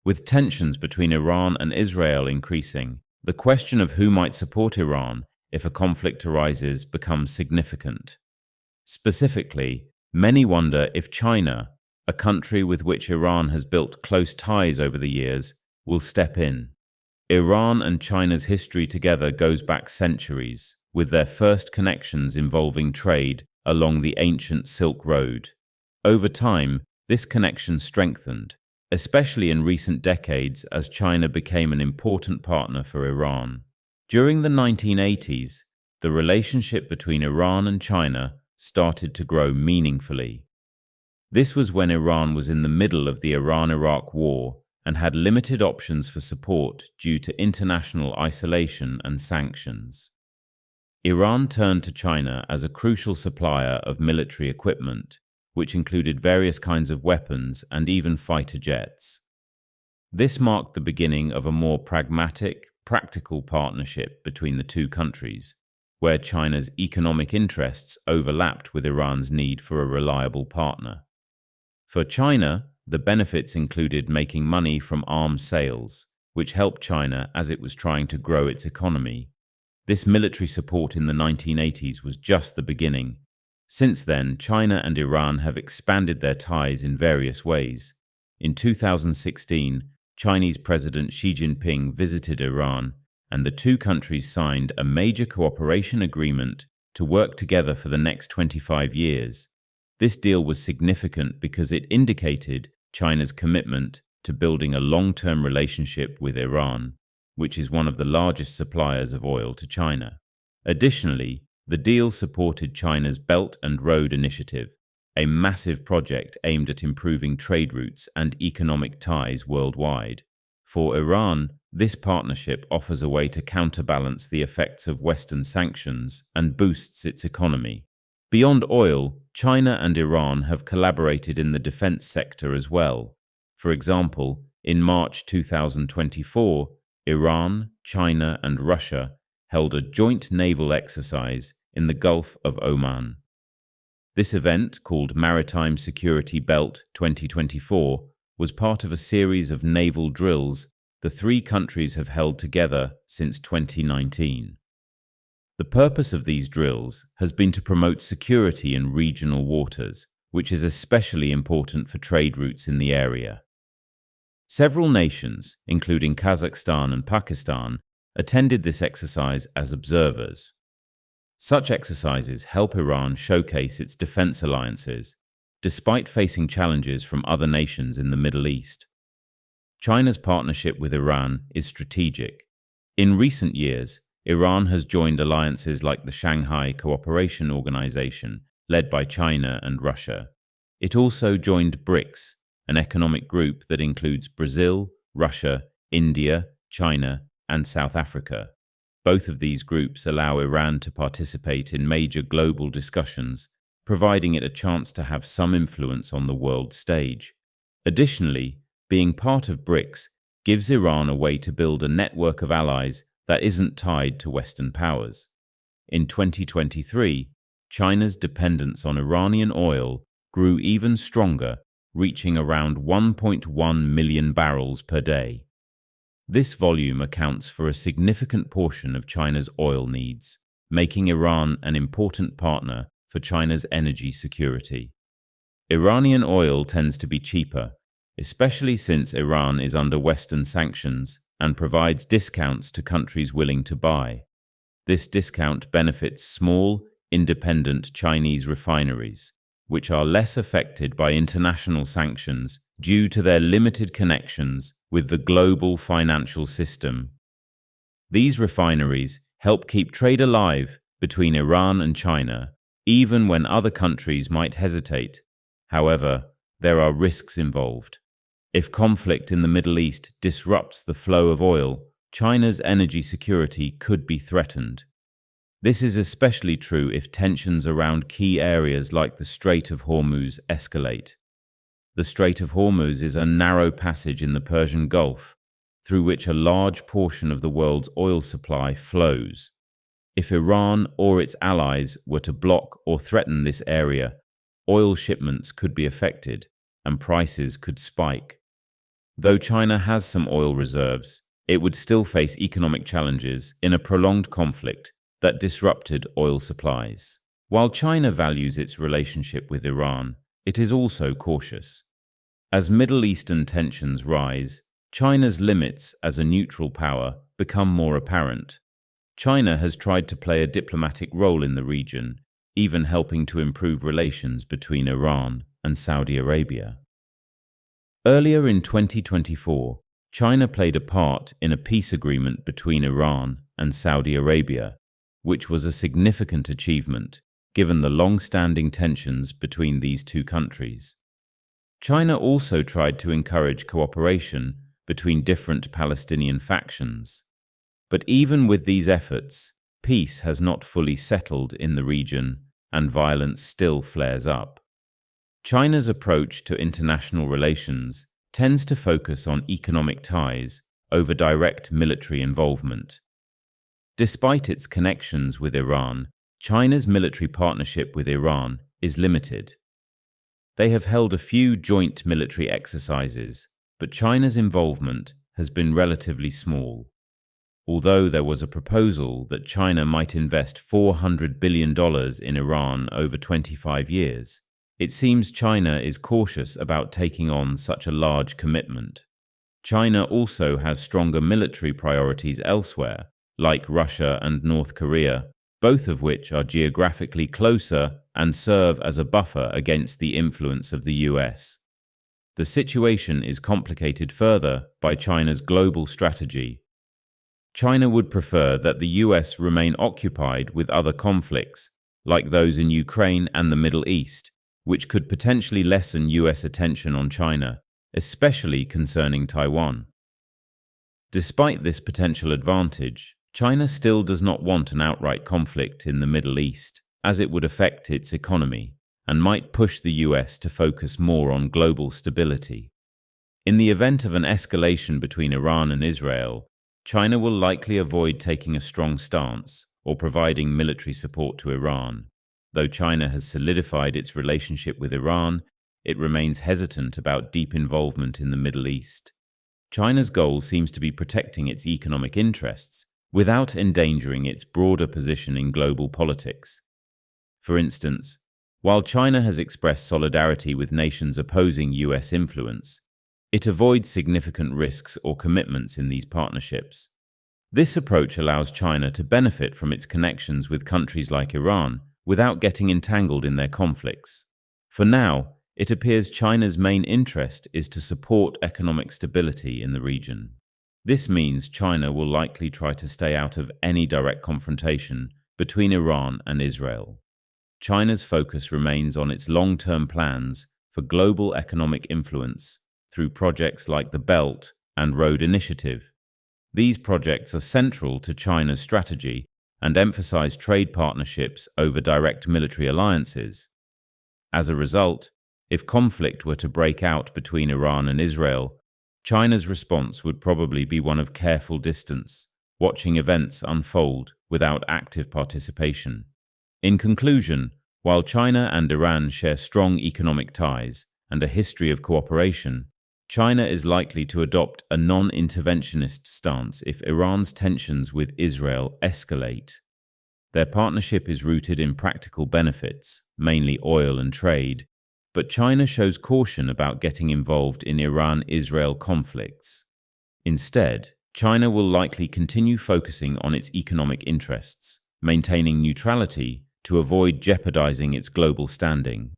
With tensions between Iran and Israel increasing, the question of who might support Iran if a conflict arises becomes significant. Specifically, many wonder if China, a country with which Iran has built close ties over the years, will step in. Iran and China's history together goes back centuries, with their first connections involving trade along the ancient Silk Road. Over time, this connection strengthened, especially in recent decades as China became an important partner for Iran. During the 1980s, the relationship between Iran and China started to grow meaningfully. This was when Iran was in the middle of the Iran-Iraq War and had limited options for support due to international isolation and sanctions. Iran turned to China as a crucial supplier of military equipment, which included various kinds of weapons and even fighter jets. This marked the beginning of a more pragmatic, practical partnership between the two countries, where China's economic interests overlapped with Iran's need for a reliable partner. For China, the benefits included making money from arms sales, which helped China as it was trying to grow its economy. This military support in the 1980s was just the beginning. Since then, China and Iran have expanded their ties in various ways. In 2016, Chinese President Xi Jinping visited Iran, and the two countries signed a major cooperation agreement to work together for the next 25 years. This deal was significant because it indicated China's commitment to building a long-term relationship with Iran, which is one of the largest suppliers of oil to China. Additionally, the deal supported China's Belt and Road Initiative, a massive project aimed at improving trade routes and economic ties worldwide. For Iran, this partnership offers a way to counterbalance the effects of Western sanctions and boosts its economy. Beyond oil, China and Iran have collaborated in the defense sector as well. For example, in March 2024, Iran, China, and Russia held a joint naval exercise in the Gulf of Oman. This event, called Maritime Security Belt 2024, was part of a series of naval drills the three countries have held together since 2019. The purpose of these drills has been to promote security in regional waters, which is especially important for trade routes in the area. Several nations, including Kazakhstan and Pakistan, attended this exercise as observers. Such exercises help Iran showcase its defense alliances, despite facing challenges from other nations in the Middle East. China's partnership with Iran is strategic. In recent years, Iran has joined alliances like the Shanghai Cooperation Organization, led by China and Russia. It also joined BRICS, an economic group that includes Brazil, Russia, India, China, and South Africa. Both of these groups allow Iran to participate in major global discussions, providing it a chance to have some influence on the world stage. Additionally, being part of BRICS gives Iran a way to build a network of allies that isn't tied to Western powers. In 2023, China's dependence on Iranian oil grew even stronger, reaching around 1.1 million barrels per day. This volume accounts for a significant portion of China's oil needs, making Iran an important partner for China's energy security. Iranian oil tends to be cheaper, especially since Iran is under Western sanctions and provides discounts to countries willing to buy. This discount benefits small, independent Chinese refineries, which are less affected by international sanctions due to their limited connections with the global financial system. These refineries help keep trade alive between Iran and China, even when other countries might hesitate. However, there are risks involved. If conflict in the Middle East disrupts the flow of oil, China's energy security could be threatened. This is especially true if tensions around key areas like the Strait of Hormuz escalate. The Strait of Hormuz is a narrow passage in the Persian Gulf, through which a large portion of the world's oil supply flows. If Iran or its allies were to block or threaten this area, oil shipments could be affected and prices could spike. Though China has some oil reserves, it would still face economic challenges in a prolonged conflict that disrupted oil supplies. While China values its relationship with Iran, it is also cautious. As Middle Eastern tensions rise, China's limits as a neutral power become more apparent. China has tried to play a diplomatic role in the region, even helping to improve relations between Iran and Saudi Arabia. Earlier in 2024, China played a part in a peace agreement between Iran and Saudi Arabia, which was a significant achievement given the long-standing tensions between these two countries. China also tried to encourage cooperation between different Palestinian factions. But even with these efforts, peace has not fully settled in the region and violence still flares up. China's approach to international relations tends to focus on economic ties over direct military involvement. Despite its connections with Iran, China's military partnership with Iran is limited. They have held a few joint military exercises, but China's involvement has been relatively small. Although there was a proposal that China might invest $400 billion in Iran over 25 years, it seems China is cautious about taking on such a large commitment. China also has stronger military priorities elsewhere, like Russia and North Korea, both of which are geographically closer and serve as a buffer against the influence of the US. The situation is complicated further by China's global strategy. China would prefer that the US remain occupied with other conflicts, like those in Ukraine and the Middle East, which could potentially lessen US attention on China, especially concerning Taiwan. Despite this potential advantage, China still does not want an outright conflict in the Middle East, as it would affect its economy and might push the US to focus more on global stability. In the event of an escalation between Iran and Israel, China will likely avoid taking a strong stance or providing military support to Iran. Though China has solidified its relationship with Iran, it remains hesitant about deep involvement in the Middle East. China's goal seems to be protecting its economic interests without endangering its broader position in global politics. For instance, while China has expressed solidarity with nations opposing US influence, it avoids significant risks or commitments in these partnerships. This approach allows China to benefit from its connections with countries like Iran without getting entangled in their conflicts. For now, it appears China's main interest is to support economic stability in the region. This means China will likely try to stay out of any direct confrontation between Iran and Israel. China's focus remains on its long-term plans for global economic influence through projects like the Belt and Road Initiative. These projects are central to China's strategy and emphasize trade partnerships over direct military alliances. As a result, if conflict were to break out between Iran and Israel, China's response would probably be one of careful distance, watching events unfold without active participation. In conclusion, while China and Iran share strong economic ties and a history of cooperation, China is likely to adopt a non-interventionist stance if Iran's tensions with Israel escalate. Their partnership is rooted in practical benefits, mainly oil and trade, but China shows caution about getting involved in Iran-Israel conflicts. Instead, China will likely continue focusing on its economic interests, maintaining neutrality to avoid jeopardizing its global standing.